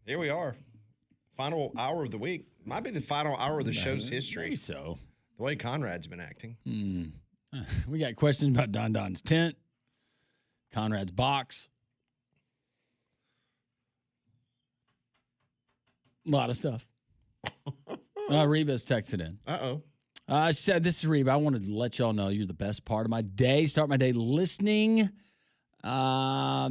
Here we are. Final hour of the week. Might be the final hour of the show's history. Maybe so. The way Conrad's been acting. We got questions about Don Don's tent, Conrad's box. A lot of stuff. Reba's texted in. Uh-oh. I said, this is Reba. I wanted to let y'all know you're the best part of my day. Start my day listening. Yeah,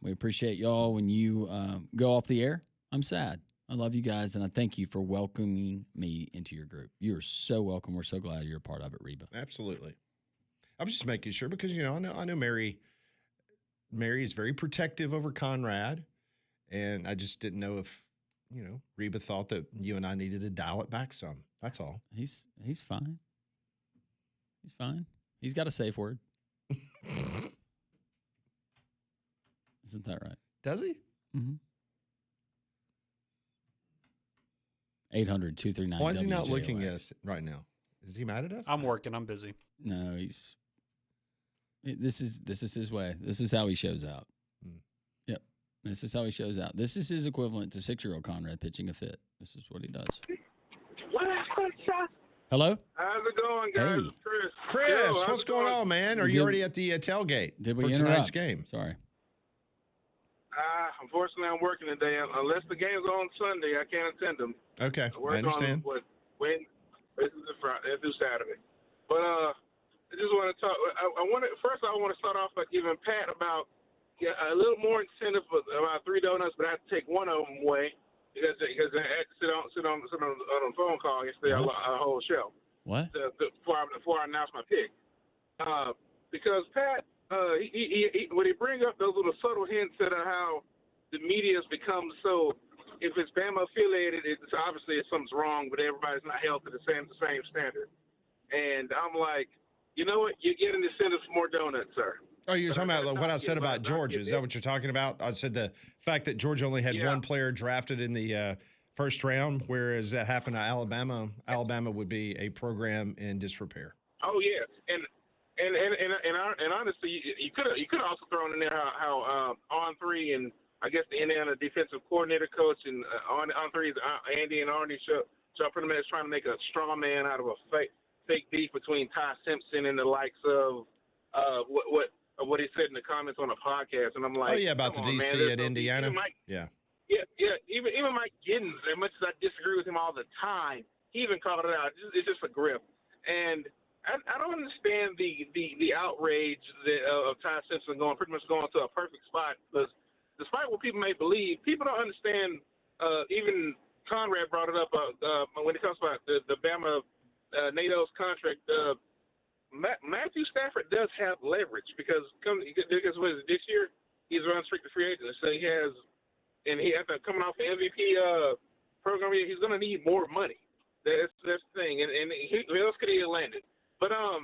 we appreciate y'all when you go off the air. I'm sad. I love you guys, and I thank you for welcoming me into your group. You're so welcome. We're so glad you're a part of it, Reba. Absolutely. I was just making sure because, I know Mary is very protective over Conrad, and I just didn't know if, Reba thought that you and I needed to dial it back some. That's all. He's fine. He's fine. He's got a safe word. Isn't that right? Does he? Mm-hmm. 800-239. Why is he not looking at us right now? Is he mad at us? I'm working. I'm busy. No, this is his way. This is how he shows out. Yep. This is how he shows out. This is his equivalent to 6-year-old Conrad pitching a fit. This is what he does. Hello? How's it going, guys? Hey. Chris, what's going on, man? Are you already at the tailgate Did we for interrupt? tonight's game? Sorry. Unfortunately, I'm working today. Unless the game's on Sunday, I can't attend them. Okay, I understand. This is Friday through Saturday. But I just want to talk. I want to start off by giving Pat about a little more incentive for about 3 donuts, but I have to take one of them away because I had to sit on a phone call yesterday a whole show. What? Before I announce my pick. Because Pat, when he bring up those little subtle hints at how the media has become so, if it's Bama affiliated, it's obviously something's wrong, but everybody's not held to the same standard. And I'm like, you know what? You're getting incentive for more donuts, sir. Oh, you're talking about what I said about Georgia. Is that what you're talking about? I said the fact that Georgia only had one player drafted in the first round, whereas that happened to Alabama. Alabama would be a program in disrepair. Oh yeah, and honestly, you could have also thrown in there how On3 and I guess the Indiana defensive coordinator coach and On3's Andy and Arnie show pretty much trying to make a straw man out of a fake beef between Ty Simpson and the likes of what he said in the comments on a podcast, and I'm like, oh yeah, about the DC at Indiana. Yeah. Even Mike Giddens, as much as I disagree with him all the time, he even called it out. It's just a grip, and I don't understand the outrage of Ty Simpson pretty much going to a perfect spot, because despite what people may believe, people don't understand. Even Conrad brought it up when it comes about the Bama NATO's contract. Matthew Stafford does have leverage because this year he's an unrestricted free agent, so he has, and he after coming off the MVP program, he's going to need more money. That's the thing, and who else could he have landed? But I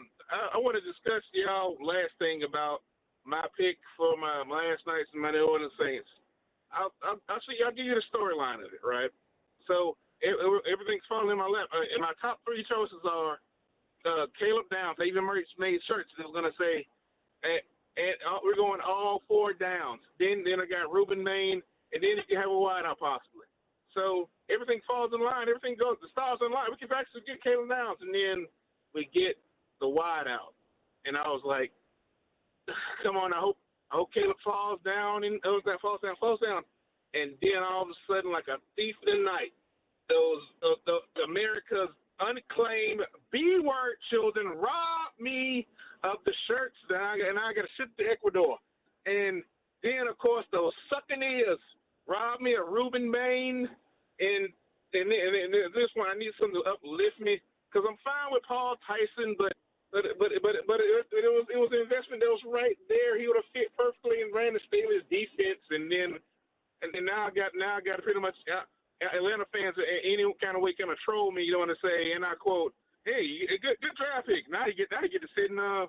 want to discuss y'all last thing about my pick for my last night's my New Orleans Saints. I'll give you the storyline of it, right? So everything's falling in my lap. And my top 3 choices are Caleb Downs. They even made shirts that was going to say, we're going all 4 downs. Then I got Ruben Maine, and then you can have a wideout possibly. So everything falls in line. Everything goes. The stars in line. We can actually get Caleb Downs, and then we get the wideout. And I was like, come on, I hope Caleb falls down, and falls down. And then all of a sudden, like a thief in the night, those America's unclaimed B-word children robbed me of the shirts and I got to ship to Ecuador. And then, of course, those succaneers robbed me of Ruben Maine. And this one, I need something to uplift me because I'm fine with Paul Tyson, but it was an investment that was right there. He would have fit perfectly and ran the Steelers defense. And now I got to pretty much Atlanta fans any kind of way kind of troll me, you know what I say, and I quote, "Hey, good draft pick. Now you get to sit in the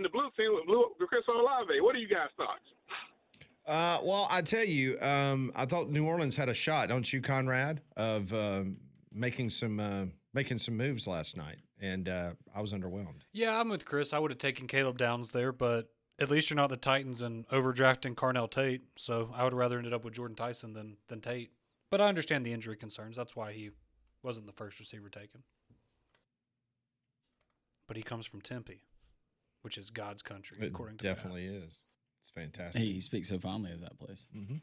blue team with Chris Olave." What are you guys' thoughts? Well, I tell you, I thought New Orleans had a shot, don't you, Conrad, of making some moves last night, and I was underwhelmed. Yeah, I'm with Chris. I would have taken Caleb Downs there, but At least you're not the Titans and overdrafting Carnell Tate. So I would rather ended up with Jordan Tyson than Tate. But I understand the injury concerns. That's why he wasn't the first receiver taken. But he comes from Tempe, which is God's country, It according to definitely is. It's fantastic. Hey, he speaks so fondly of that place. Mm-hmm.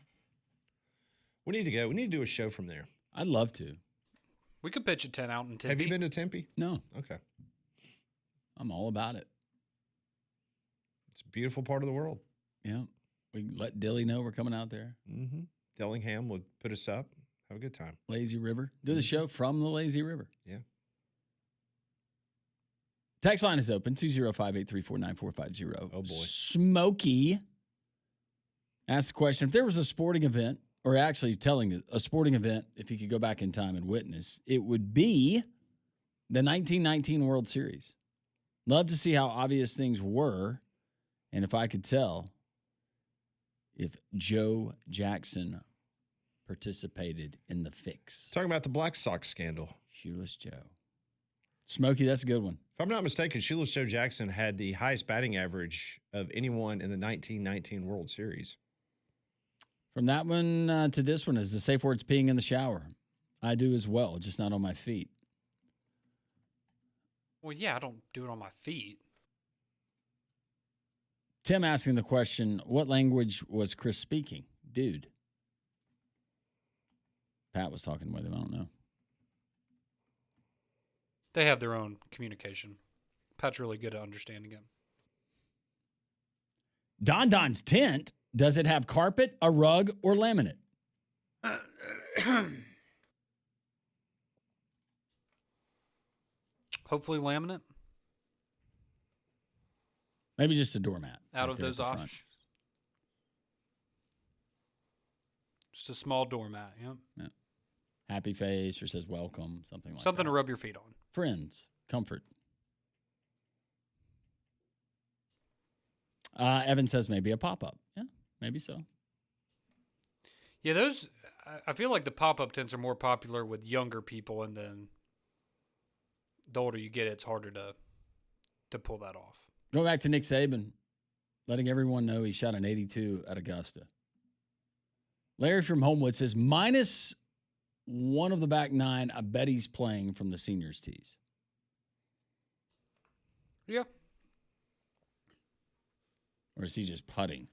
We need to go. We need to do a show from there. I'd love to. We could pitch a 10 out in Tempe. Have you been to Tempe? No, Okay. I'm all about it. It's a beautiful part of the world. Yeah. We can let Dilly know we're coming out there. Mm-hmm. Dillingham would put us up. Have a good time. Lazy River. Do the show from the Lazy River. Yeah. Text line is open, 205-834-9450. Oh, boy. Smokey asked the question, if there was a sporting event, or actually telling a sporting event, if you could go back in time and witness, it would be the 1919 World Series. Love to see how obvious things were, and if I could tell if Joe Jackson participated in the fix. Talking about the Black Sox scandal. Shoeless Joe. Smokey, that's a good one. If I'm not mistaken, Shoeless Joe Jackson had the highest batting average of anyone in the 1919 World Series. From that one to this one, is the safe word's peeing in the shower. I do as well, just not on my feet. Well, yeah, I don't do it on my feet. Tim asking the question, what language was Chris speaking? Dude. Pat was talking with him. I don't know. They have their own communication. Pat's really good at understanding it. Don Don's tent, does it have carpet, a rug, or laminate? Hopefully laminate. Maybe just a doormat. Out right of there at those the front. options. Just a small doormat, yeah. Happy face or says welcome, something like Something that. to rub your feet on. Friends, comfort. Evan says maybe a pop-up. Yeah, maybe so. Yeah, those, I feel like the pop-up tents are more popular with younger people, and then the older you get, it's harder to pull that off. Going back to Nick Saban, letting everyone know he shot an 82 at Augusta. Larry from Homewood says, minus one of the back nine, I bet he's playing from the seniors' tees. Yeah. Or is he just putting?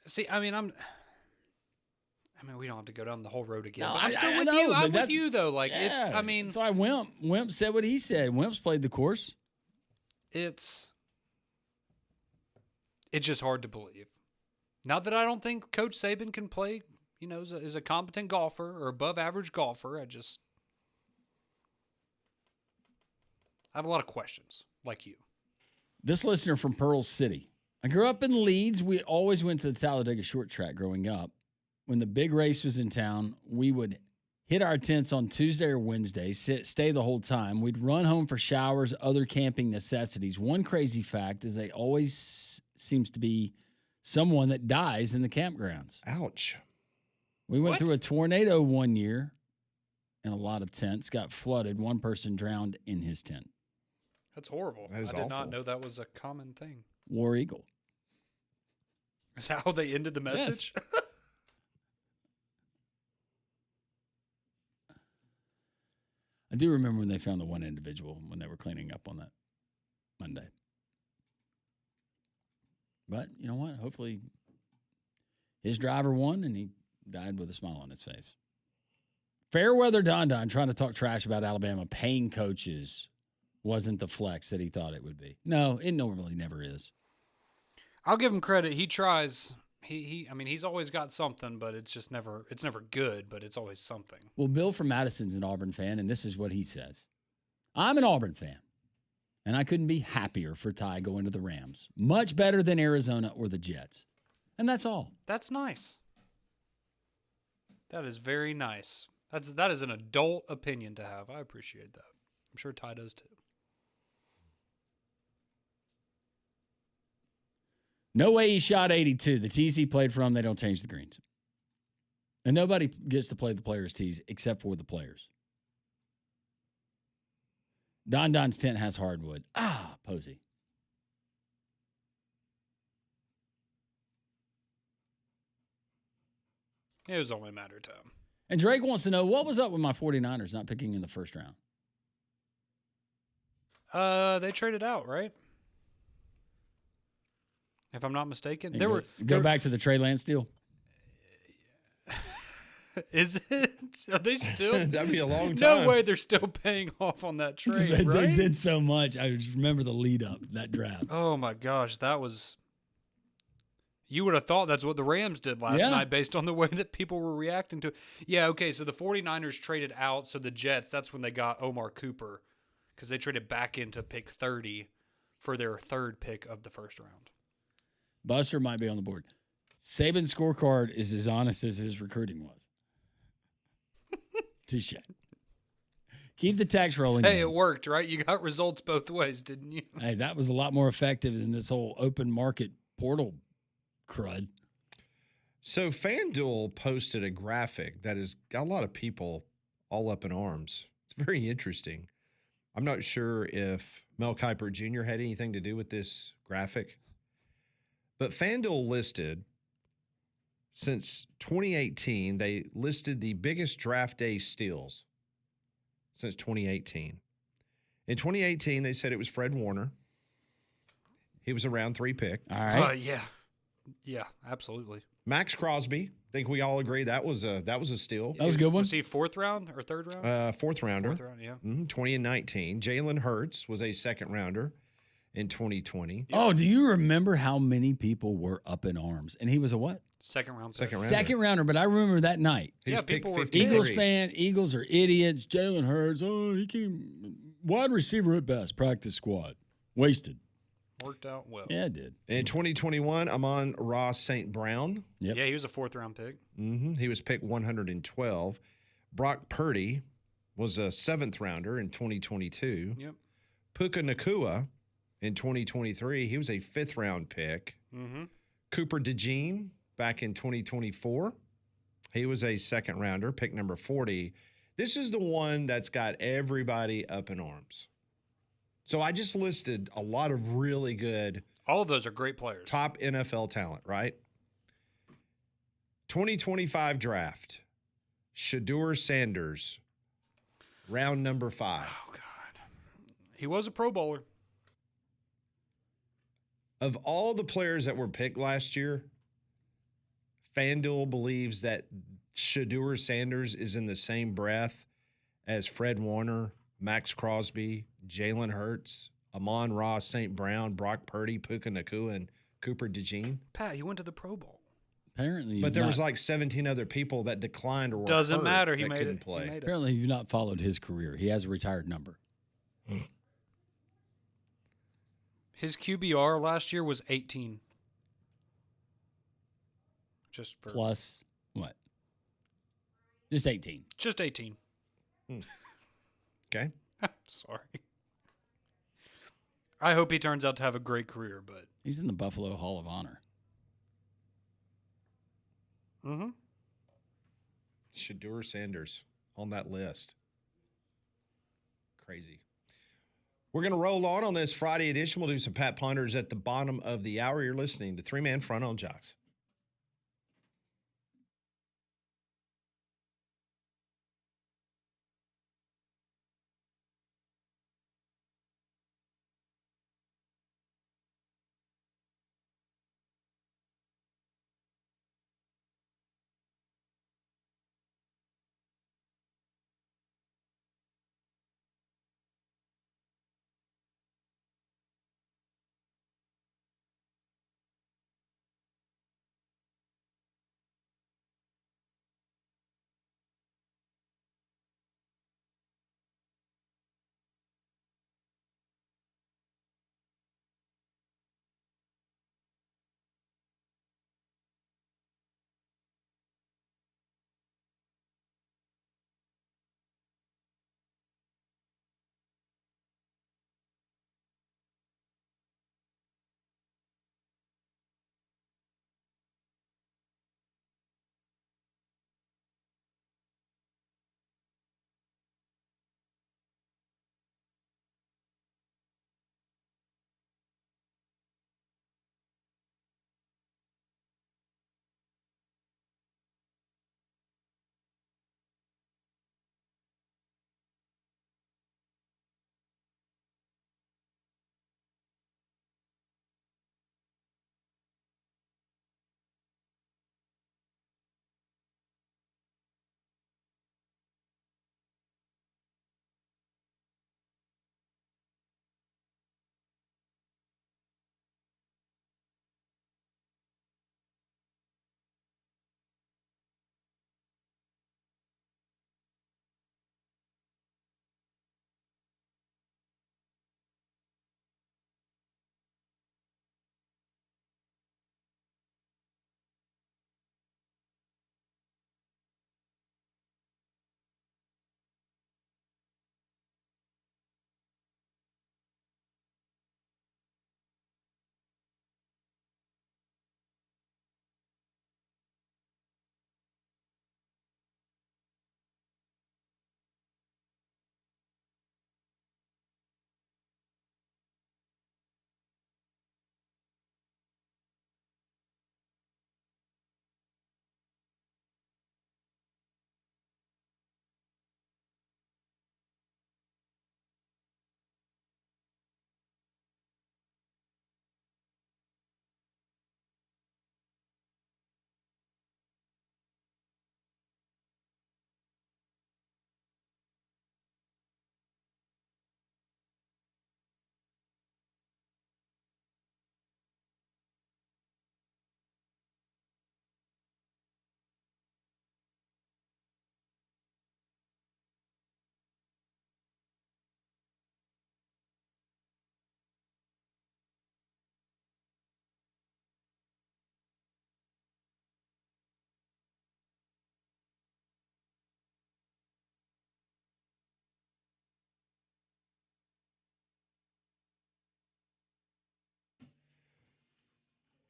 See, I mean, we don't have to go down the whole road again. No, but I'm I still with know, you. but I'm with that's- you, though. Like, Yeah. it's, I mean, So Wimp said what he said. Wimp's played the course. it's just hard to believe. Not that I don't think Coach Saban can play, is a competent golfer or above average golfer. I have a lot of questions, like you. This listener from Pearl City. I grew up in Leeds. We always went to the Talladega short track growing up. When the big race was in town, we would hit our tents on Tuesday or Wednesday, stay the whole time. We'd run home for showers, other camping necessities. One crazy fact is they always seems to be someone that dies in the campgrounds. Ouch. We went What? through a tornado one year, and a lot of tents got flooded. One person drowned in his tent. That's horrible. That is I did not awful. know that was a common thing. War Eagle. Is that how they ended the message? I do remember when they found the one individual when they were cleaning up on that Monday. But you know what? Hopefully his driver won and he died with a smile on his face. Fairweather Don trying to talk trash about Alabama paying coaches wasn't the flex that he thought it would be. No, it normally never is. I'll give him credit. He tries. He's always got something, but it's never good, but it's always something. Well, Bill from Madison's an Auburn fan, and this is what he says. I'm an Auburn fan, and I couldn't be happier for Ty going to the Rams. Much better than Arizona or the Jets. And that's all. That's nice. That is very nice. That is an adult opinion to have. I appreciate that. I'm sure Ty does too. No way he shot 82. The tees he played from, they don't change the greens. And nobody gets to play the players' tees except for the players. Don's tent has hardwood. Posey. It was only a matter of time. And Drake wants to know, what was up with my 49ers not picking in the first round? They traded out, right? If I'm not mistaken. And There go, were go back to the Trey Lance deal. Is it? Are they still? That'd be a long time. No way they're still paying off on that trade, They right? did so much. I just remember the lead up, that draft. Oh my gosh, that was. You would have thought that's what the Rams did last Yeah. night based on the way that people were reacting to it. Yeah, okay, so the 49ers traded out, so the Jets, that's when they got Omar Cooper because they traded back into pick 30 for their third pick of the first round. Buster might be on the board. Saban's scorecard is as honest as his recruiting was. Touche. Keep the tax rolling. Hey, in. it worked, right? You got results both ways, didn't you? Hey, that was a lot more effective than this whole open market portal crud. So FanDuel posted a graphic that has got a lot of people all up in arms. It's very interesting. I'm not sure if Mel Kiper Jr. had anything to do with this graphic, but FanDuel listed since 2018, they listed the biggest draft day steals since 2018. In 2018, they said it was Fred Warner. He was a round 3 pick. All right. Yeah. Yeah, absolutely. Max Crosby, I think we all agree that was a steal. That was a good one. Was he fourth round or third round? Fourth rounder. Fourth round, yeah. 20 and 19. Jalen Hurts was a second rounder in 2020. Oh, do you remember how many people were up in arms? And he was a what? Second round. pick. Second rounder. Second rounder, but I remember that night. He Yeah, was picked people were 53. Eagles fan, Eagles are idiots. Jalen Hurts, oh, he can wide receiver at best, practice squad. Wasted. Worked out well. Yeah, it did. In 2021, Amon-Ra St. Brown. Yep. Yeah, he was a fourth round pick. He was picked 112. Brock Purdy was a seventh rounder in 2022. Yep. Puka Nakua in 2023, he was a fifth round pick. Mm-hmm. Cooper DeJean back in 2024, he was a second rounder, pick number 40. This is the one that's got everybody up in arms. So I just listed a lot of really good All of those are great players. top NFL talent, right? 2025 draft. Shedeur Sanders, round number 5. Oh God, he was a Pro Bowler. Of all the players that were picked last year, FanDuel believes that Shedeur Sanders is in the same breath as Fred Warner, Max Crosby, Jalen Hurts, Amon-Ra St. Brown, Brock Purdy, Puka Nakua, and Cooper DeJean. Pat, he went to the Pro Bowl. Apparently, But there was like 17 other people that declined or were Doesn't hurt matter. He that made couldn't it. play. He made it. apparently you've not followed his career. He has a retired number. His QBR last year was 18. Just for Plus what? Just 18. just 18. Okay. Sorry. I hope he turns out to have a great career, but He's in the Buffalo Hall of Honor. mm-hmm. Shedeur Sanders on that list. Crazy. We're going to roll on this Friday edition. We'll do some Pat Ponders at the bottom of the hour. You're listening to 3-Man Front on Jocks.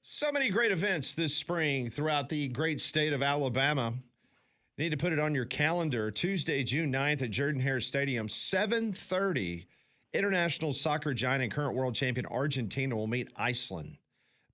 So many great events this spring throughout the great state of Alabama. Need to put it on your calendar. Tuesday, June 9th at Jordan-Hare Stadium, 7:30. International soccer giant and current world champion Argentina will meet Iceland.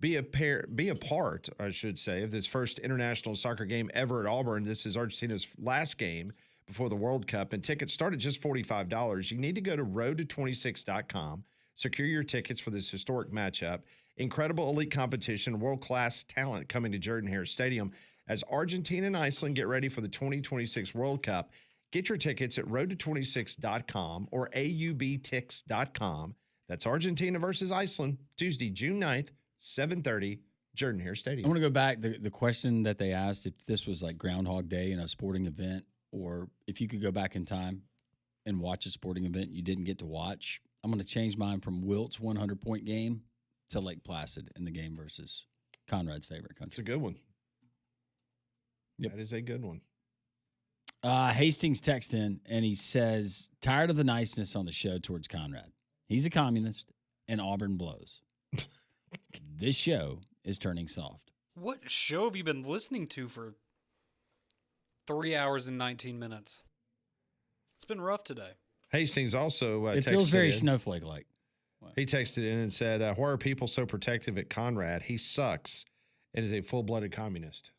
Be a part, I should say, of this first international soccer game ever at Auburn. This is Argentina's last game before the World Cup, and tickets start at just $45. You need to go to roadto26.com. Secure your tickets for this historic matchup. Incredible elite competition, world-class talent coming to Jordan-Hare Stadium as Argentina and Iceland get ready for the 2026 World Cup. Get your tickets at roadto26.com or aubtix.com. That's Argentina versus Iceland, Tuesday, June 9th, 7:30, Jordan-Hare I Stadium. want to go back. The question that they asked, if this was like Groundhog Day in a sporting event, or if you could go back in time and watch a sporting event you didn't get to watch, I'm going to change mine from Wilt's 100-point game to Lake Placid in the game versus Conrad's favorite It's country. a good one. Yep. That is a good one. Hastings texts in, and he says, tired of the niceness on the show towards Conrad. He's a communist, and Auburn blows. This show is turning soft. What show have you been listening to for 3 hours and 19 minutes? It's been rough today. Hastings also It feels very in. snowflake-like. He texted in and said, why are people so protective at Conrad? He sucks and is a full-blooded communist.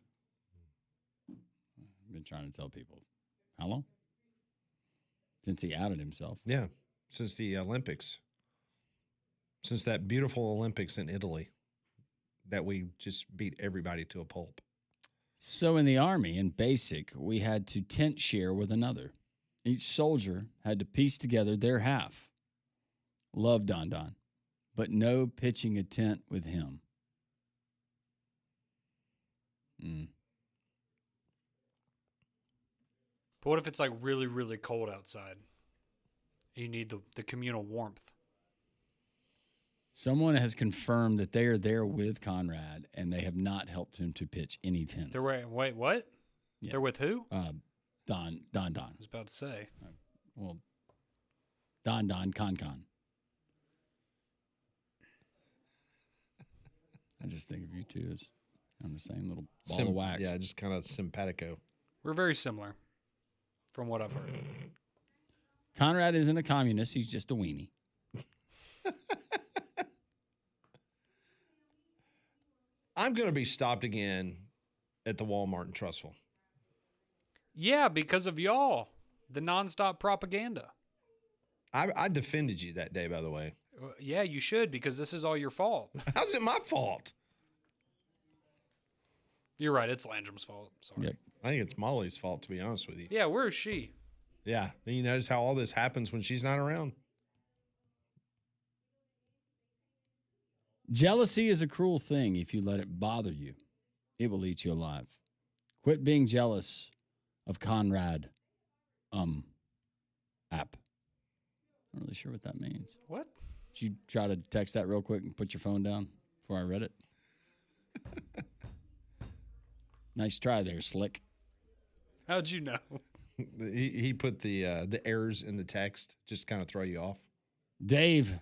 I've been trying to tell people. How long? Since he outed himself. Yeah, since the Olympics. Since that beautiful Olympics in Italy that we just beat everybody to a pulp. So in the Army, in basic, we had to tent share with another. Each soldier had to piece together their half. Love Don Don, but no pitching a tent with him. But what if it's like really, really cold outside? You need the communal warmth. Someone has confirmed that they are there with Conrad, and they have not helped him to pitch any tents. Wait, what? Yes. They're with who? Don. I was about to say. Well, Don Con. I just think of you two as on the same little ball of wax. Yeah, just kind of simpatico. We're very similar, from what I've heard. Conrad isn't a communist. He's just a weenie. I'm going to be stopped again at the Walmart in Trussville. Yeah, because of y'all. The nonstop propaganda. I defended you that day, by the way. Yeah, you should, because this is all your fault. How's it my fault? You're right. It's Landrum's fault. Sorry. Yep. I think it's Molly's fault, to be honest with you. Yeah, where is she? Yeah. Then you notice how all this happens when she's not around. Jealousy is a cruel thing. If you let it bother you, it will eat you alive. Quit being jealous of Conrad. App. Not really sure what that means. What? Did you try to text that real quick and put your phone down before I read it? Nice try there, Slick. How'd you know? He put the errors in the text just to kind of throw you off. Dave,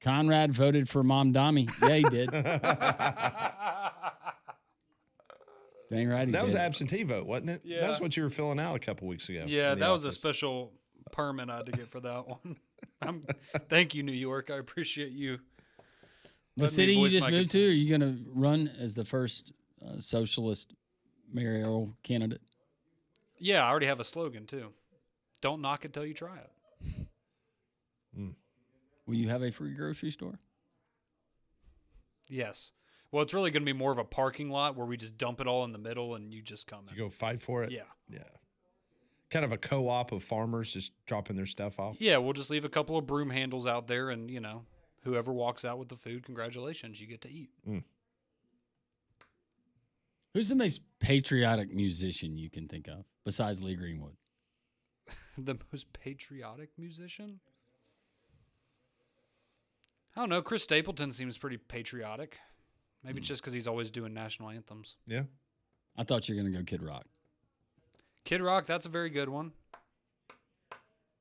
Conrad voted for Mom Dami. Yeah, he did. Dang right he That was did. absentee vote, wasn't it? Yeah. That's what you were filling out a couple weeks ago. Yeah, in the that was a office. special permit I had to get for that one. Thank you, New York. I appreciate you. The letting me city you voice just my moved concern. to, are you going to run as the first socialist mayoral candidate? Yeah, I already have a slogan too. Don't knock it till you try it. Will you have a free grocery store? Yes. Well, it's really going to be more of a parking lot where we just dump it all in the middle and you just come in. You go fight for it? Yeah. Yeah. Kind of a co-op of farmers just dropping their stuff off. Yeah, we'll just leave a couple of broom handles out there and, whoever walks out with the food, congratulations, you get to eat. Who's the most patriotic musician you can think of besides Lee Greenwood? The most patriotic musician? I don't know. Chris Stapleton seems pretty patriotic. Maybe it's just because he's always doing national anthems. Yeah. I thought you were going to go Kid Rock. Kid Rock, that's a very good one.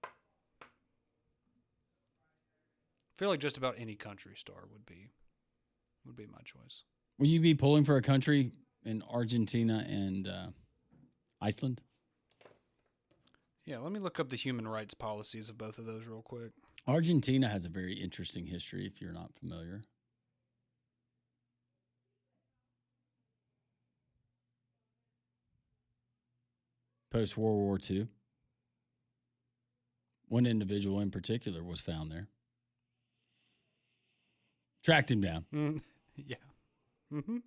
I feel like just about any country star would be my choice. Will you be pulling for a country in Argentina and Iceland? Yeah, let me look up the human rights policies of both of those real quick. Argentina has a very interesting history, if you're not familiar. Post-World War II. One individual in particular was found there. Tracked him down. Yeah. Mm-hmm.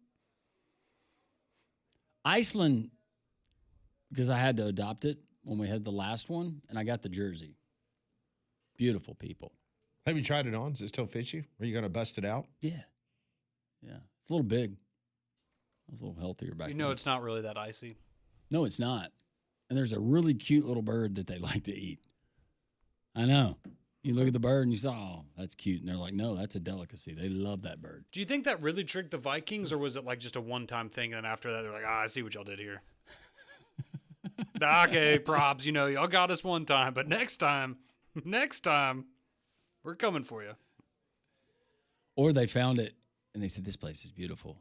Iceland, because I had to adopt it when we had the last one, and I got the jersey. Beautiful people. Have you tried it on? Does it still fit you? Are you going to bust it out? Yeah. Yeah. It's a little big. I was a little healthier back You know then. it's not really that icy. No, it's not. And there's a really cute little bird that they like to eat. I know. You look at the bird and you say, oh, that's cute. And they're like, no, that's a delicacy. They love that bird. Do you think that really tricked the Vikings, or was it like just a one-time thing, and then after that they're like, I see what y'all did here. Okay, props, y'all got us one time, but next time, we're coming for you. Or they found it and they said, this place is beautiful.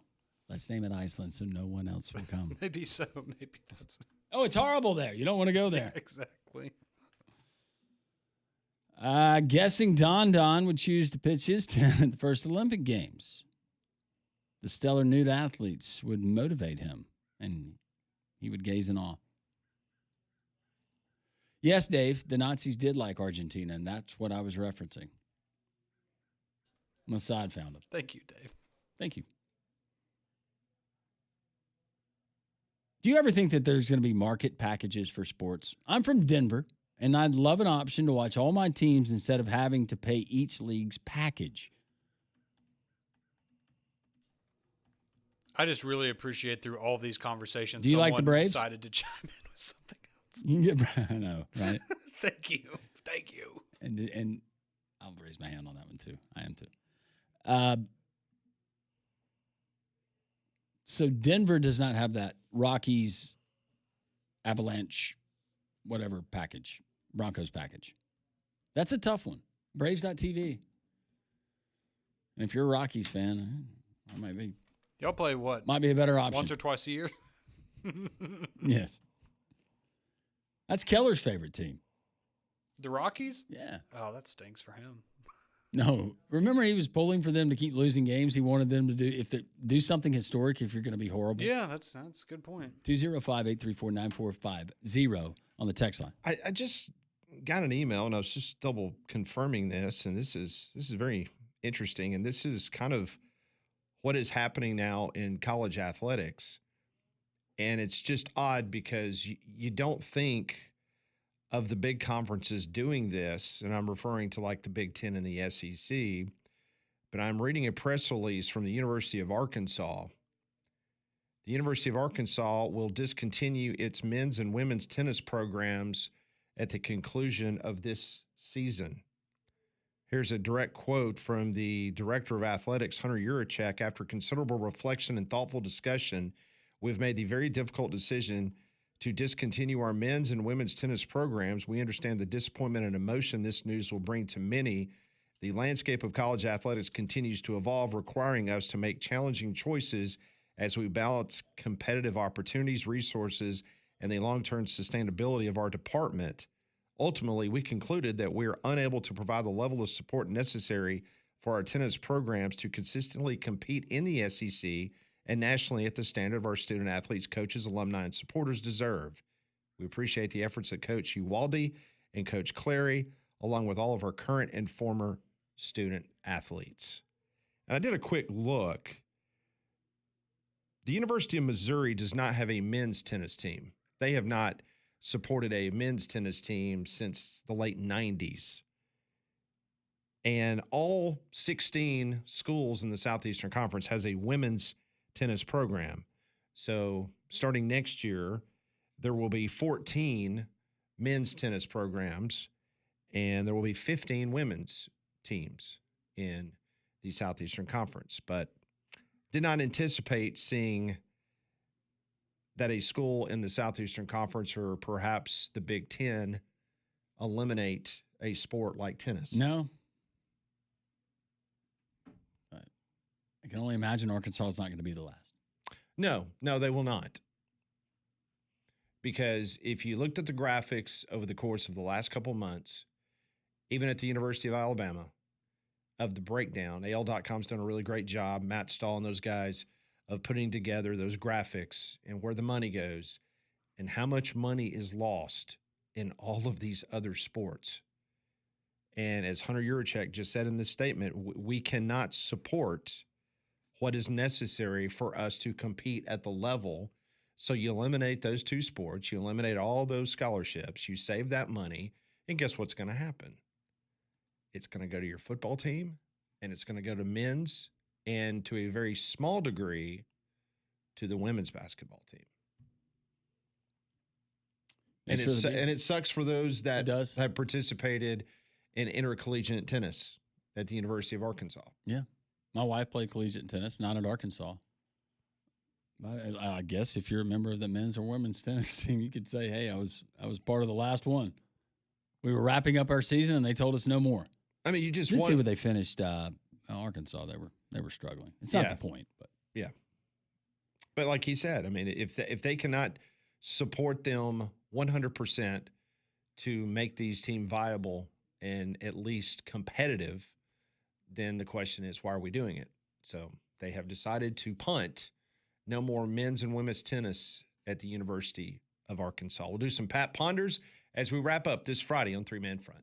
Let's name it Iceland so no one else will come. Maybe so. Maybe that's Oh, it's horrible there. You don't want to go there. exactly. Guessing Don would choose to pitch his tent at the first Olympic Games. The stellar nude athletes would motivate him, and he would gaze in awe. Yes, Dave, the Nazis did like Argentina, and that's what I was referencing. Mossad found him. Thank you, Dave. Thank you. Do you ever think that there's going to be market packages for sports? I'm from Denver, and I'd love an option to watch all my teams instead of having to pay each league's package. I just really appreciate through all these conversations. Do you like the someone Braves? Decided to chime in with something else. You can get, I know, right? Thank you. And I'll raise my hand on that one too. I am too. So Denver does not have that Rockies, Avalanche, whatever package, Broncos package. That's a tough one. Braves.tv. And if you're a Rockies fan, I might be. Y'all play what? Might be a better option. Once or twice a year? Yes. That's Keller's favorite team. The Rockies? Yeah. Oh, that stinks for him. No. Remember he was pulling for them to keep losing games. He wanted them to do something historic if you're going to be horrible. Yeah, that's a good point. 205-834-9450 on the text line. I just got an email and I was just double confirming this, and this is very interesting, and this is kind of what is happening now in college athletics. And it's just odd because you don't think of the big conferences doing this, and I'm referring to like the Big Ten and the SEC, but I'm reading a press release from the University of Arkansas. The University of Arkansas will discontinue its men's and women's tennis programs at the conclusion of this season. Here's a direct quote from the Director of Athletics, Hunter Yurachek. After considerable reflection and thoughtful discussion, we've made the very difficult decision to discontinue our men's and women's tennis programs. We understand the disappointment and emotion this news will bring to many. The landscape of college athletics continues to evolve, requiring us to make challenging choices as we balance competitive opportunities, resources, and the long-term sustainability of our department. Ultimately, we concluded that we are unable to provide the level of support necessary for our tennis programs to consistently compete in the SEC and nationally at the standard of our student athletes, coaches, alumni, and supporters deserve. We appreciate the efforts of Coach Uwalde and Coach Clary, along with all of our current and former student athletes. And I did a quick look. The University of Missouri does not have a men's tennis team. They have not supported a men's tennis team since the late 90s. And all 16 schools in the Southeastern Conference has a women's tennis program. So starting next year, there will be 14 men's tennis programs, and there will be 15 women's teams in the Southeastern Conference. But did not anticipate seeing that a school in the Southeastern Conference or perhaps the Big Ten eliminate a sport like tennis. No. I can only imagine Arkansas is not going to be the last. No, they will not. Because if you looked at the graphics over the course of the last couple months, even at the University of Alabama, of the breakdown, AL.com's done a really great job, Matt Stahl and those guys, of putting together those graphics and where the money goes and how much money is lost in all of these other sports. And as Hunter Yurachek just said in this statement, we cannot support what is necessary for us to compete at the level. So you eliminate those two sports, you eliminate all those scholarships, you save that money, and guess what's going to happen? It's going to go to your football team, and it's going to go to men's, and to a very small degree to the women's basketball team. And it sucks for those that have participated in intercollegiate tennis at the University of Arkansas. Yeah. My wife played collegiate tennis, not at Arkansas. But I guess if you're a member of the men's or women's tennis team, you could say, hey, I was part of the last one. We were wrapping up our season, and they told us no more. I mean, you just see where they finished Arkansas. They were struggling. It's not the point, but yeah. But like he said, I mean, if they cannot support them 100% to make these teams viable and at least competitive, then the question is, why are we doing it? So they have decided to punt. No more men's and women's tennis at the University of Arkansas. We'll do some Pat Ponders as we wrap up this Friday on Three Man Front.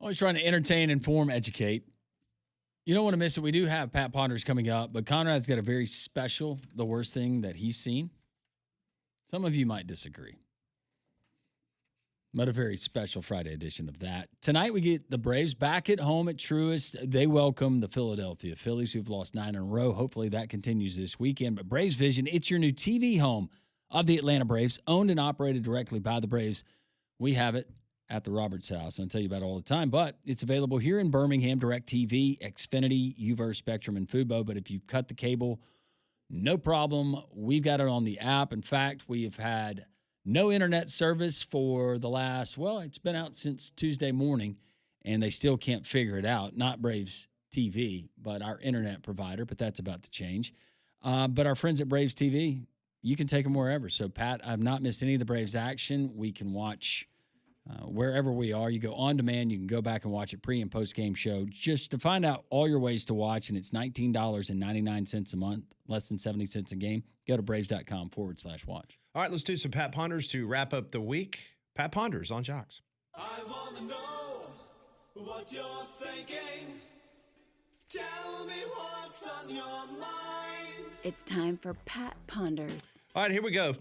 Always trying to entertain, inform, educate. You don't want to miss it. We do have Pat Ponders coming up, but Conrad's got a very special, the worst thing that he's seen. Some of you might disagree. But a very special Friday edition of that. Tonight we get the Braves back at home at Truist. They welcome the Philadelphia Phillies, who've lost 9 in a row. Hopefully that continues this weekend. But Braves Vision, it's your new TV home of the Atlanta Braves, owned and operated directly by the Braves. We have it at the Roberts House. I tell you about it all the time, but it's available here in Birmingham, DirecTV, Xfinity, Uverse, Spectrum, and Fubo. But if you've cut the cable, no problem. We've got it on the app. In fact, we have had no internet service for the last, it's been out since Tuesday morning, and they still can't figure it out. Not Braves TV, but our internet provider, but that's about to change. But our friends at Braves TV, you can take them wherever. So, Pat, I've not missed any of the Braves action. We can watch wherever we are. You go on demand. You can go back and watch it pre- and post-game show just to find out all your ways to watch, and it's $19.99 a month, less than 70 cents a game. Go to braves.com/watch. All right, let's do some Pat Ponders to wrap up the week. Pat Ponders on Jocks. I want to know what you're thinking. Tell me what's on your mind. It's time for Pat Ponders. All right, here we go.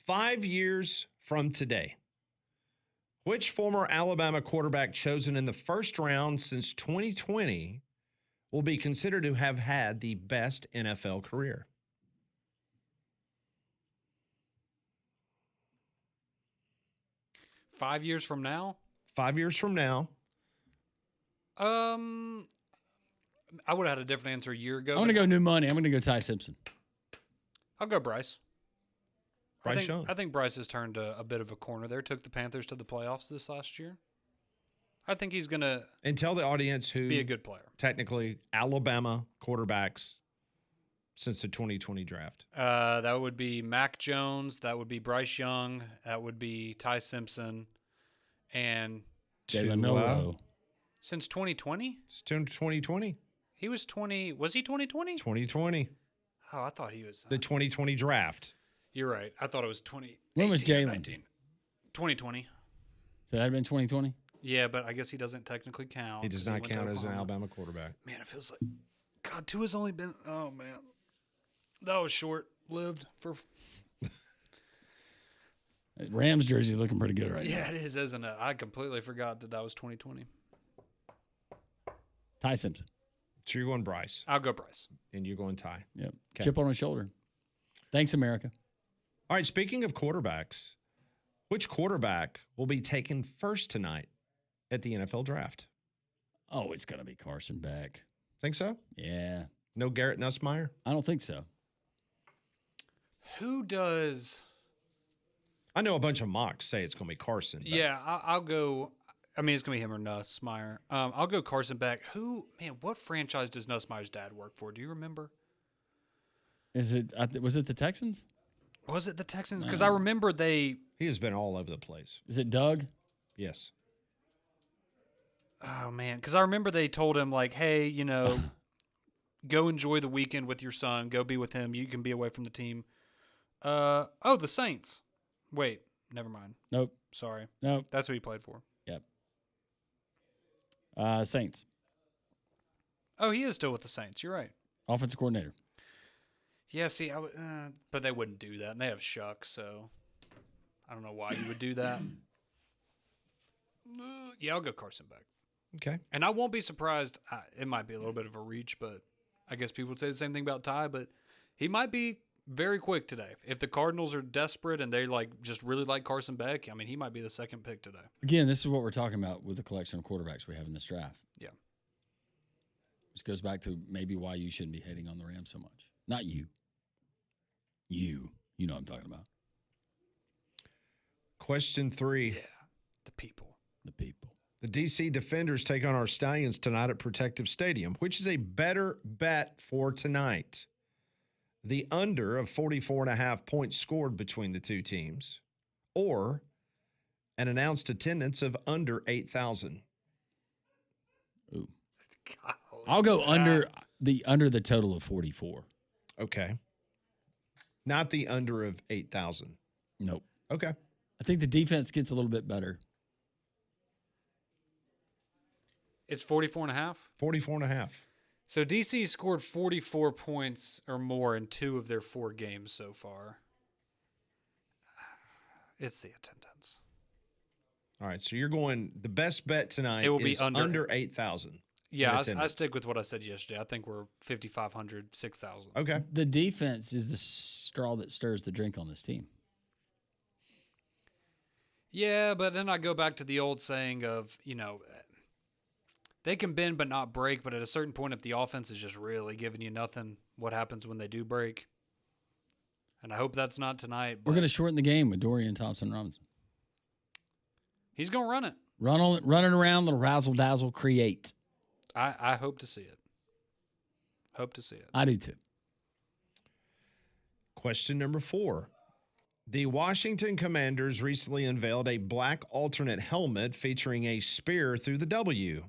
5 years from today, which former Alabama quarterback chosen in the first round since 2020 will be considered to have had the best NFL career? Five years from now? 5 years from now. I would have had a different answer a year ago. I'm going to go new money. I'm going to go Ty Simpson. I'll go Bryce. Bryce Young. I think Bryce has turned a bit of a corner there. Took the Panthers to the playoffs this last year. I think he's going to And tell the audience who be a good player. technically Alabama quarterbacks since the 2020 draft. That would be Mac Jones. That would be Bryce Young. That would be Ty Simpson. And Jalen Tua. Milroe. since 2020? It's 2020. He was 20. Was he 2020? 2020. Oh, I thought he was. The 2020 draft. You're right. I thought it was 20. When was Jalen? 2020. So that had been 2020? Yeah, but I guess he doesn't technically count. He does 'cause not went to count as an Oklahoma. Alabama quarterback. Man, it feels like God. Tua's only been. Oh man, that was short lived for. Rams jersey's looking pretty good right now. Yeah, it is, isn't it? I completely forgot that was 2020. Ty Simpson. So you're going Bryce, I'll go Bryce. and you're going Ty. Yep. Okay. Chip on his shoulder. Thanks, America. All right, speaking of quarterbacks, which quarterback will be taken first tonight at the NFL draft? Oh, it's going to be Carson Beck. Think so? Yeah. No Garrett Nussmeier? I don't think so. Who does? I know a bunch of mocks say it's going to be Carson. but Yeah, I'll go. I mean, it's gonna be him or Nussmeier. I'll go Carson Beck. What franchise does Nussmeier's dad work for? Do you remember? Was it the Texans? Was it the Texans? Because I remember they. he has been all over the place. Is it Doug? Yes. Oh man, because I remember they told him like, hey, go enjoy the weekend with your son. Go be with him. You can be away from the team. The Saints. Wait, never mind. Nope. Sorry, Nope. that's who he played for. Yep. Saints. Oh, he is still with the Saints. You're right. Offensive coordinator. Yeah, see, but they wouldn't do that, and they have Shuck, so I don't know why you would do that. Yeah, I'll go Carson Beck. Okay. And I won't be surprised. It might be a little bit of a reach, but I guess people would say the same thing about Ty, but he might be very quick today. If the Cardinals are desperate and they just really like Carson Beck, I mean, he might be the second pick today. Again, this is what we're talking about with the collection of quarterbacks we have in this draft. Yeah. This goes back to maybe why you shouldn't be hating on the Rams so much. Not you. You know what I'm talking about. Question 3. Yeah. The people. The people. The DC Defenders take on our Stallions tonight at Protective Stadium. Which is a better bet for tonight? The under of 44.5 points scored between the two teams, or an announced attendance of under 8,000? Ooh. Golly. I'll go under the total of 44. Okay. Not the under of 8,000. Nope. Okay. I think the defense gets a little bit better. It's 44.5. 44.5. So DC scored 44 points or more in 2 of their 4 games so far. It's the attendance. All right, so you're going. The best bet tonight It will be is under- under 8,000. Yeah, I stick with what I said yesterday. I think we're 5,500, 6,000. Okay. The defense is the straw that stirs the drink on this team. Yeah, but then I go back to the old saying of, they can bend but not break, but at a certain point, if the offense is just really giving you nothing, what happens when they do break? And I hope that's not tonight. We're going to shorten the game with Dorian Thompson-Robinson. He's going to run it. Running around, little razzle-dazzle, create. I hope to see it. Hope to see it. I do too. Question number 4. The Washington Commanders recently unveiled a black alternate helmet featuring a spear through the W,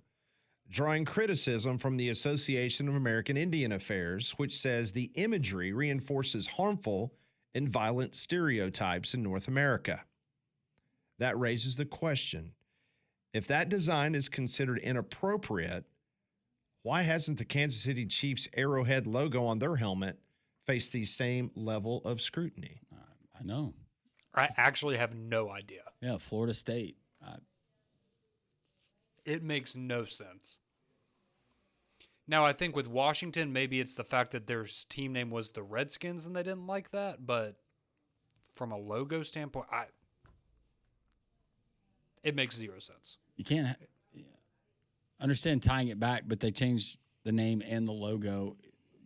drawing criticism from the Association of American Indian Affairs, which says the imagery reinforces harmful and violent stereotypes in North America. That raises the question, if that design is considered inappropriate, why hasn't the Kansas City Chiefs Arrowhead logo on their helmet faced the same level of scrutiny? I know. I actually have no idea. Yeah, Florida State. It makes no sense. Now, I think with Washington, maybe it's the fact that their team name was the Redskins and they didn't like that. But from a logo standpoint, it makes 0 sense. You can't understand tying it back, but they changed the name and the logo.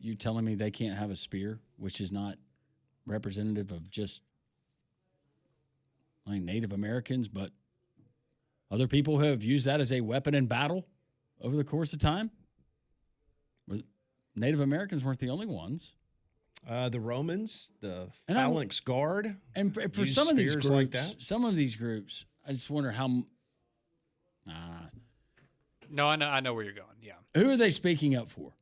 You telling me they can't have a spear, which is not representative of just Native Americans, but other people who have used that as a weapon in battle over the course of time? Native Americans weren't the only ones. The Romans, the And Phalanx Guard. And for Use some of these spears groups, like that? I just wonder how. No, I know where you're going. Yeah. Who are they speaking up for?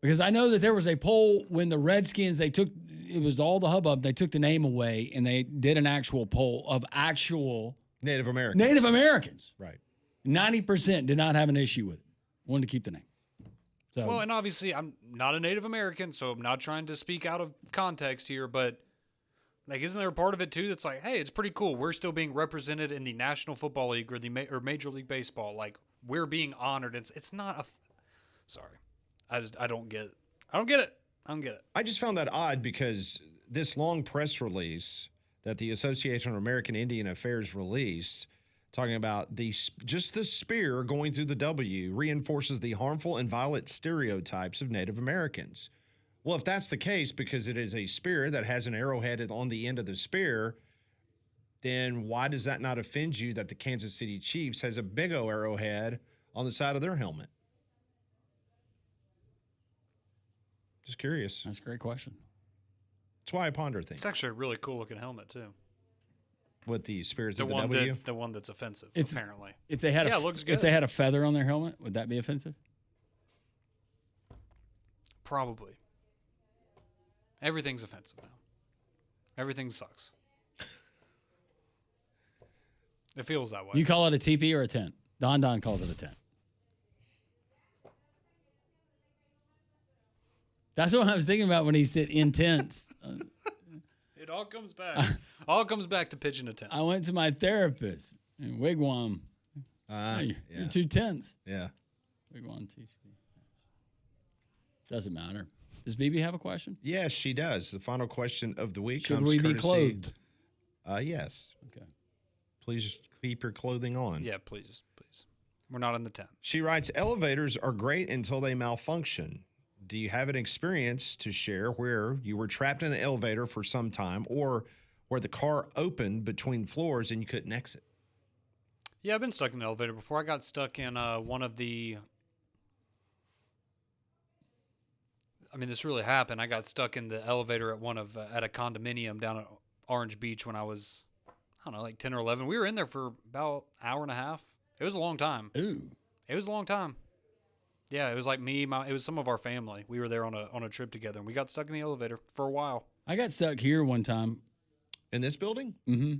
Because I know that there was a poll when the Redskins, it was all the hubbub. They took the name away and they did an actual poll of actual Native Americans. Native Americans. Right. 90% did not have an issue with it. Wanted to keep the name. So, Well, and obviously I'm not a Native American, so I'm not trying to speak out of context here, but isn't there a part of it too that's like, hey, it's pretty cool. We're still being represented in the National Football League or or Major League Baseball. Like, we're being honored. It's not a. Sorry, I don't get it. I don't get it. I just found that odd because this long press release that the Association of American Indian Affairs released, talking about just the spear going through the W reinforces the harmful and violent stereotypes of Native Americans. Well, if that's the case, because it is a spear that has an arrowhead on the end of the spear, then why does that not offend you that the Kansas City Chiefs has a big O arrowhead on the side of their helmet? Just curious. that's a great question. That's why I ponder things. It's actually a really cool looking helmet too. With the spears The of the one W? the one that's offensive. It's- apparently. If they had Yeah, it looks if good. they had a feather on their helmet, would that be offensive? Probably. Everything's offensive now. Everything sucks. It feels that way. You call it a teepee or a tent? Don calls it a tent. That's what I was thinking about when he said intense. It all comes back. All comes back to pitching a tent. I went to my therapist in Wigwam. Hey, you're too tense. Yeah. Wigwam TCP. Doesn't matter. Does BB have a question? Yes, she does. The final question of the week Should comes we be courtesy- clothed? Yes. Okay. Please keep your clothing on. Yeah, please. We're not in the tent. She writes, elevators are great until they malfunction. Do you have an experience to share where you were trapped in an elevator for some time or where the car opened between floors and you couldn't exit? Yeah, I've been stuck in an elevator before. I got stuck in one of the. I mean, this really happened. I got stuck in the elevator at a condominium down at Orange Beach when I was, I don't know, like 10 or 11. We were in there for about an hour and a half. It was a long time. Ooh. It was a long time. Yeah, it was like me, it was some of our family. We were there on a trip together, and we got stuck in the elevator for a while. I got stuck here one time. In this building? Mm-hmm.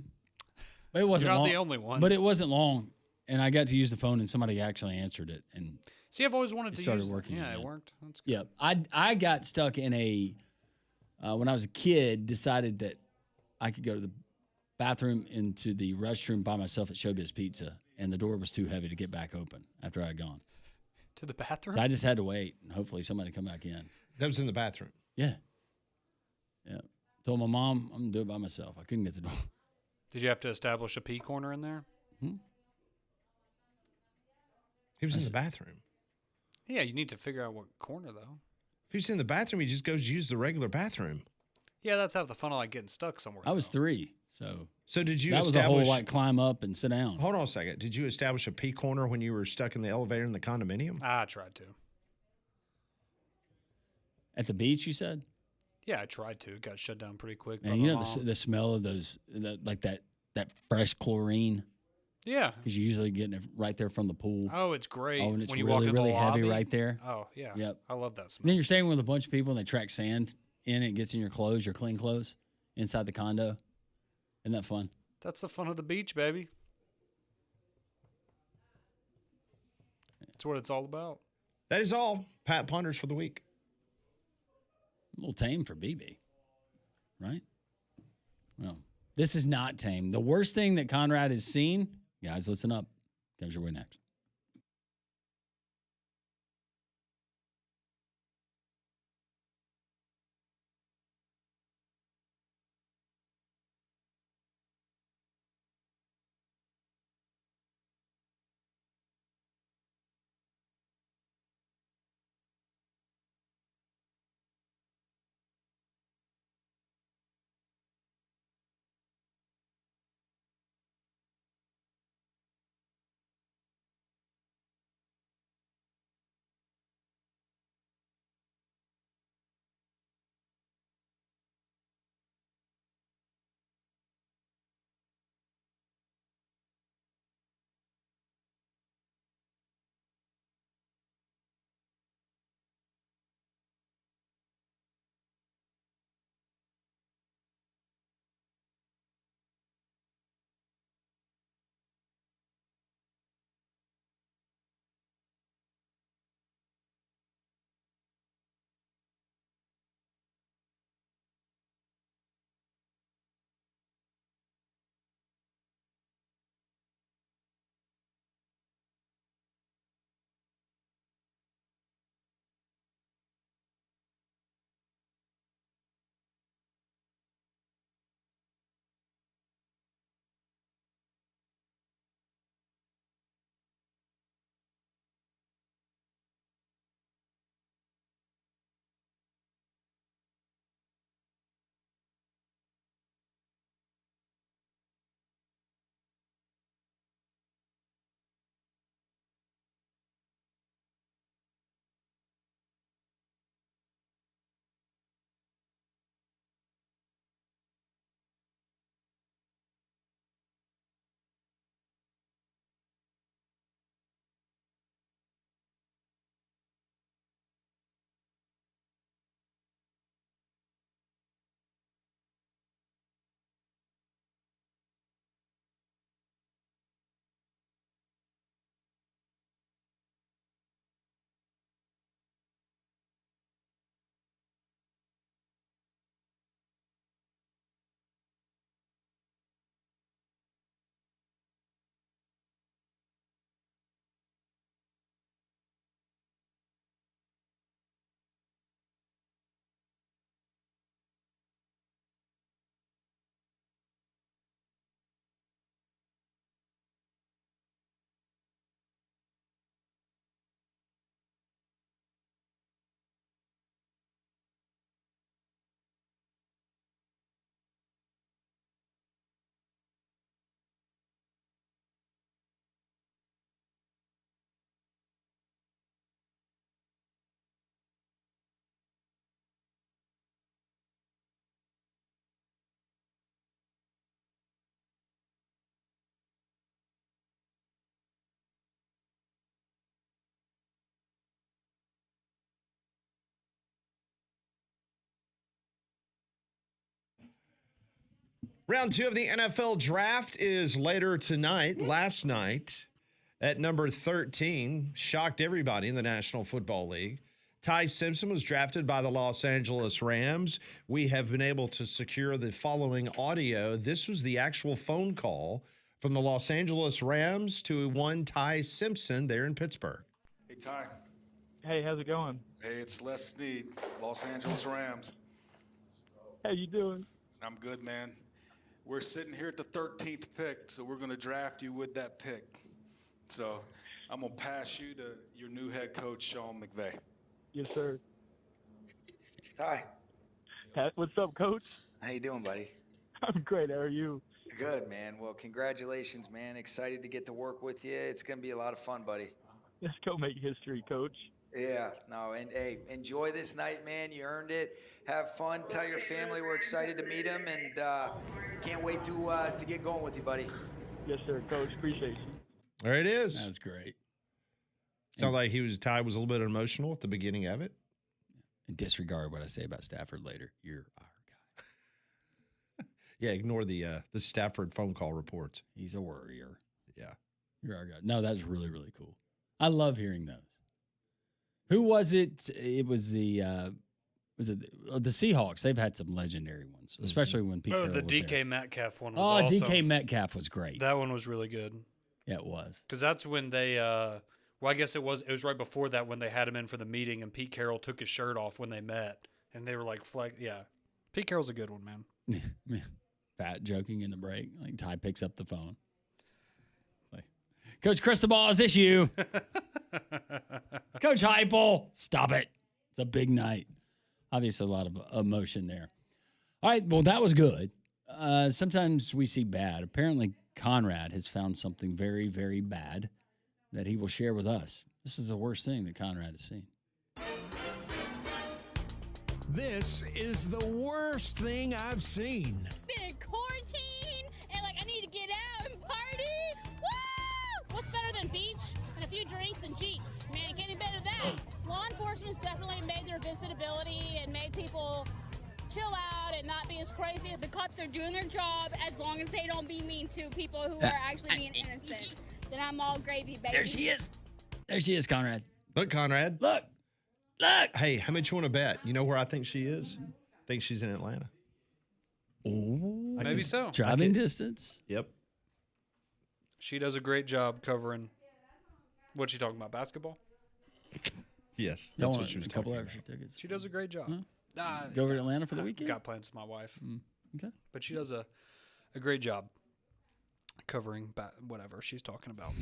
But it wasn't You're not long. the only one. But it wasn't long. and I got to use the phone, and somebody actually answered it. And See, I've always wanted It to started use working Yeah, it again. worked. That's good. yep, I got stuck in a when I was a kid. Decided that I could go to the bathroom into the restroom by myself at Showbiz Pizza, and the door was too heavy to get back open after I had gone. To the bathroom? So I just had to wait, and hopefully somebody come back in. That was in the bathroom. Yeah, yeah. Told my mom I'm gonna do it by myself. I couldn't get the door. Did you have to establish a pee corner in there? He was in the bathroom. Yeah, you need to figure out what corner, though. If he's in the bathroom, he just goes use the regular bathroom. Yeah, that's half the fun of like getting stuck somewhere. I was though. 3, so So did you that was a establish? whole like climb up and sit down. Hold on a second. Did you establish a pee corner when you were stuck in the elevator in the condominium? I tried to. At the beach, you said? Yeah, I tried to. It got shut down pretty quick. by Man, my you know mom. the smell of those, that fresh chlorine, Yeah. because you're usually getting it right there from the pool. Oh, it's great. Oh, and it's when you really, walk into really the heavy lobby. right there. Oh, yeah. Yep. I love that And smell. then you're staying with a bunch of people, and they track sand in, it gets in your clothes, your clean clothes, inside the condo. Isn't that fun? That's the fun of the beach, baby. That's what it's all about. That is all. Pat Ponders for the week. A little tame for BB, right? Well, this is not tame. The worst thing that Conrad has seen, guys, listen up, comes your way next. Round 2 of the NFL draft is later tonight. Last night, At number 13, shocked everybody in the National Football League. Ty Simpson was drafted by the Los Angeles Rams. We have been able to secure the following audio. This was the actual phone call from the Los Angeles Rams to one Ty Simpson there in Pittsburgh. Hey, Ty. Hey, how's it going? Hey, it's Les Snead, Los Angeles Rams. How you doing? I'm good, man. We're sitting here at the 13th pick, so we're going to draft you with that pick. So I'm going to pass you to your new head coach, Sean McVay. Yes, sir. Hi. Pat, what's up, Coach? How you doing, buddy? I'm great. How are you? Good, man. Well, congratulations, man. Excited to get to work with you. It's going to be a lot of fun, buddy. Let's go make history, Coach. Yeah. No, and hey, enjoy this night, man. You earned it. Have fun. Tell your family we're excited to meet them, and can't wait to get going with you, buddy. Yes, sir, Coach. Appreciate you. There it is. That's great. Sounds like Ty was a little bit emotional at the beginning of it. And disregard what I say about Stafford later. You're our guy. Yeah, ignore the Stafford phone call reports. He's a worrier. Yeah. You're our guy. No, that's really, really cool. I love hearing those. Who was it? It was the Seahawks. They've had some legendary ones, especially when Pete Carroll the was DK there. Metcalf one was awesome. DK Metcalf was great. That one was really good. Yeah, it was. Because that's when they, well, I guess it was right before that when they had him in for the meeting and Pete Carroll took his shirt off when they met. And they were like, yeah. Pete Carroll's a good one, man. Fat joking in the break. Like Ty picks up the phone. Like, Coach Cristobal, is this you? Coach Heupel, stop it. It's a big night. Obviously, a lot of emotion there. All right, well, that was good. Sometimes we see bad. Apparently, Conrad has found something very, very bad that he will share with us. This is the worst thing that Conrad has seen. This is the worst thing I've seen. Been in quarantine and I need to get out and party. Woo! What's better than beach and a few drinks and Jeeps? Man, getting better than that. Law enforcement's definitely made their visitability and made people chill out and not be as crazy. The cops are doing their job as long as they don't be mean to people who are actually being innocent. Then I'm all gravy, baby. There she is. There she is, Conrad. Look, Conrad. Look. Hey, how much you want to bet? You know where I think she is? I think she's in Atlanta. Oh, Maybe so. Driving distance. Yep. She does a great job covering. What's she talking about? Basketball? Yes. Don't That's want what she was a couple talking extra tickets. She does a great job. Go over to Atlanta for the weekend? Got plans with my wife. Okay. But she does a great job covering whatever she's talking about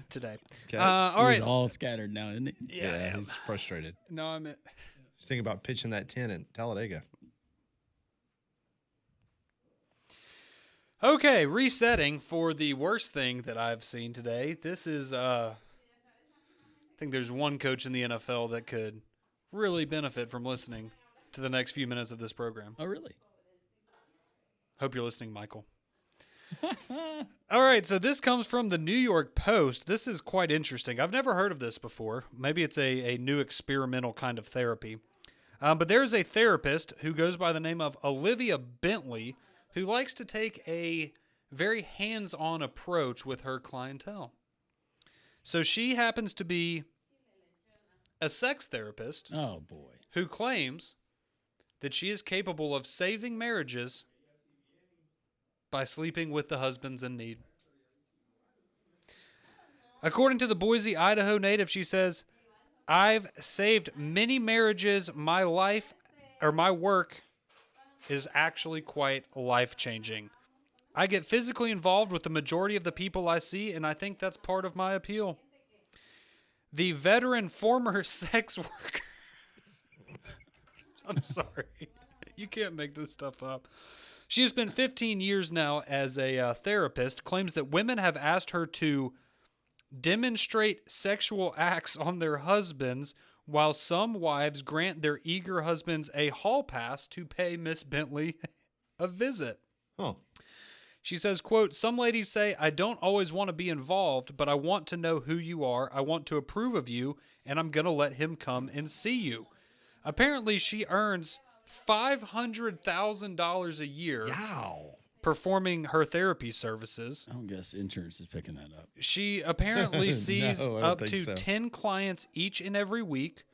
today. Okay. All right. He's all scattered now, isn't he? Yeah, he's frustrated. No, I'm He's thinking about pitching that 10 in Talladega. Okay, resetting for the worst thing that I've seen today. This is, I think there's one coach in the NFL that could really benefit from listening to the next few minutes of this program. Oh, really? Hope you're listening, Michael. All right, so this comes from the New York Post. This is quite interesting. I've never heard of this before. Maybe it's a new experimental kind of therapy. But there's a therapist who goes by the name of Olivia Bentley who likes to take a very hands-on approach with her clientele. So she happens to be a sex therapist. Oh, boy. Who claims that she is capable of saving marriages by sleeping with the husbands in need. According to the Boise, Idaho native, she says, I've saved many marriages. My work is actually quite life-changing. I get physically involved with the majority of the people I see, and I think that's part of my appeal. The veteran former sex worker. I'm sorry. You can't make this stuff up. She has been 15 years now as a therapist, claims that women have asked her to demonstrate sexual acts on their husbands, while some wives grant their eager husbands a hall pass to pay Miss Bentley a visit. Oh. She says, quote, some ladies say, I don't always want to be involved, but I want to know who you are. I want to approve of you, and I'm going to let him come and see you. Apparently, she earns $500,000 a year. Wow. performing her therapy services. I don't guess insurance is picking that up. She apparently sees No, I don't up think to so. 10 clients each and every week,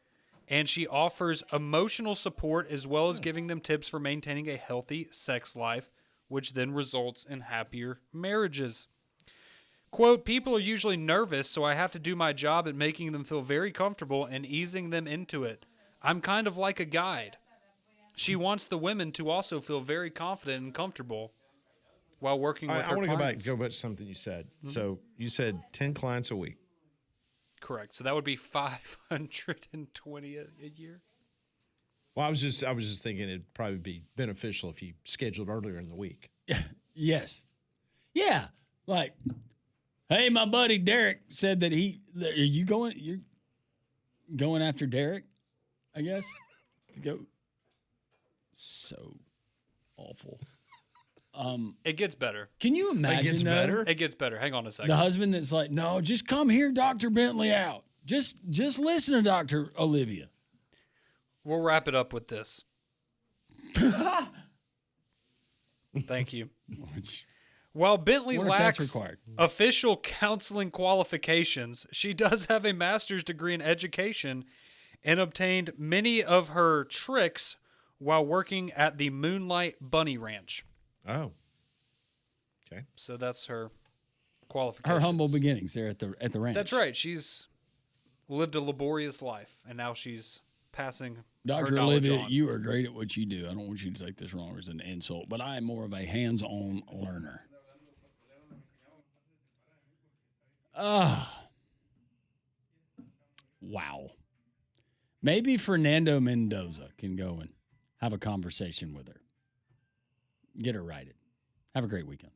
and she offers emotional support as well as giving them tips for maintaining a healthy sex life, which then results in happier marriages. Quote, people are usually nervous, so I have to do my job at making them feel very comfortable and easing them into it. I'm kind of like a guide. She wants the women to also feel very confident and comfortable while working with her I want to clients. go back to something you said. So you said 10 clients a week. Correct. So that would be 520 a year. Well, I was just thinking it'd probably be beneficial if you scheduled earlier in the week. Yes. Yeah. Like, hey, my buddy Derek said that you're going after Derek, I guess, to go. So awful. It gets better. Can you imagine? It gets though, better? It gets better. Hang on a second. The husband that's like, no, just come here, Dr. Bentley out. Just listen to Dr. Olivia. We'll wrap it up with this. Thank you. While Bentley Wonder if that's lacks required. official counseling qualifications, she does have a master's degree in education and obtained many of her tricks while working at the Moonlight Bunny Ranch. Oh. Okay. So that's her qualifications. Her humble beginnings there at the ranch. That's right. She's lived a laborious life, and now she's passing her Dr. knowledge Olivia, on. you are great at what you do. I don't want you to take this wrong as an insult, but I am more of a hands-on learner. Wow. Maybe Fernando Mendoza can go and have a conversation with her. Get her righted. Have a great weekend.